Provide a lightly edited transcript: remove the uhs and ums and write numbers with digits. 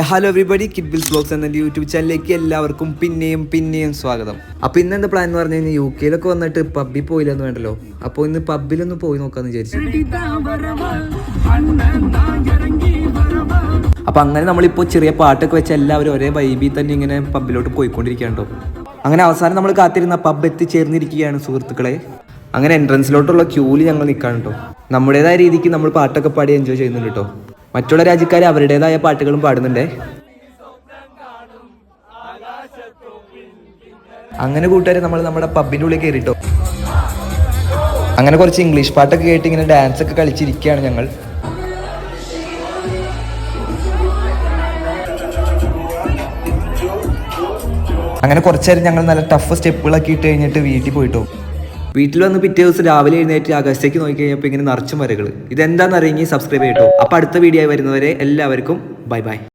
Hello everybody, kid bills vlogs എന്ന YouTube ചാനലിലേക്ക് എല്ലാവർക്കും പിന്നെയും സ്വാഗതം. അപ്പോൾ ഇന്ന് എന്താ പ്ലാൻ എന്ന് പറഞ്ഞു കഴിഞ്ഞാൽ UK വന്നിട്ട് പബ്ബിൽ പോയില്ലെന്ന് വേണ്ടല്ലോ. അപ്പോൾ ഇന്ന് പബ്ബിലൊന്ന് പോയി നോക്കാമെന്ന് വിചാരിച്ചു. അപ്പോൾ അങ്ങനെ നമ്മളിപ്പോൾ ചെറിയ പാട്ടൊക്കെ വെച്ച് എല്ലാവരും ഒരേ വൈബിൽ തന്നെ ഇങ്ങനെ പബ്ബിലോട്ട് പോയിക്കൊണ്ടിരിക്കുകയാണോ. അങ്ങനെ അവസാനം നമ്മൾ കാത്തിരുന്ന പബ്ബ് എത്തിച്ചേർന്നിരിക്കുകയാണ് സുഹൃത്തുക്കളെ. അങ്ങനെ എൻട്രൻസിലോട്ടുള്ള ക്യൂവിൽ ഞങ്ങൾ നിൽക്കുകയാണ് കേട്ടോ. നമ്മുടേതായ രീതിക്ക് നമ്മൾ പാട്ടൊക്കെ പാടി എൻജോയ് ചെയ്യുന്നുണ്ട് കേട്ടോ. മറ്റുള്ള രാജ്യക്കാർ അവരുടേതായ പാട്ടുകളും പാടുന്നുണ്ടേ. അങ്ങനെ കൂട്ടുകാരെ നമ്മൾ നമ്മുടെ പബ്ബിൻ്റെ ഉള്ളിൽ കയറിട്ടോ. അങ്ങനെ കുറച്ച് ഇംഗ്ലീഷ് പാട്ടൊക്കെ കേട്ട് ഇങ്ങനെ ഡാൻസ് ഒക്കെ കളിച്ചിരിക്കുകയാണ് ഞങ്ങൾ. അങ്ങനെ കുറച്ച് നേരം ഞങ്ങൾ നല്ല ടഫ് സ്റ്റെപ്പുകളൊക്കെ ഇട്ട് കഴിഞ്ഞിട്ട് വീട്ടിൽ പോയിട്ടോ. വീട്ടിൽ വന്ന് പിറ്റേ ദിവസം രാവിലെ എഴുന്നേറ്റ് ആകാശത്തേക്ക് നോക്കി കഴിഞ്ഞപ്പോൾ ഇങ്ങനെ നിറച്ചും വരകൾ. ഇതെന്താണെന്ന് അറിയെങ്കിൽ സബ്സ്ക്രൈബ് ചെയ്യട്ടോ. അപ്പോൾ അടുത്ത വീഡിയോ ആയി വരുന്നവരെ എല്ലാവർക്കും ബൈ ബൈ.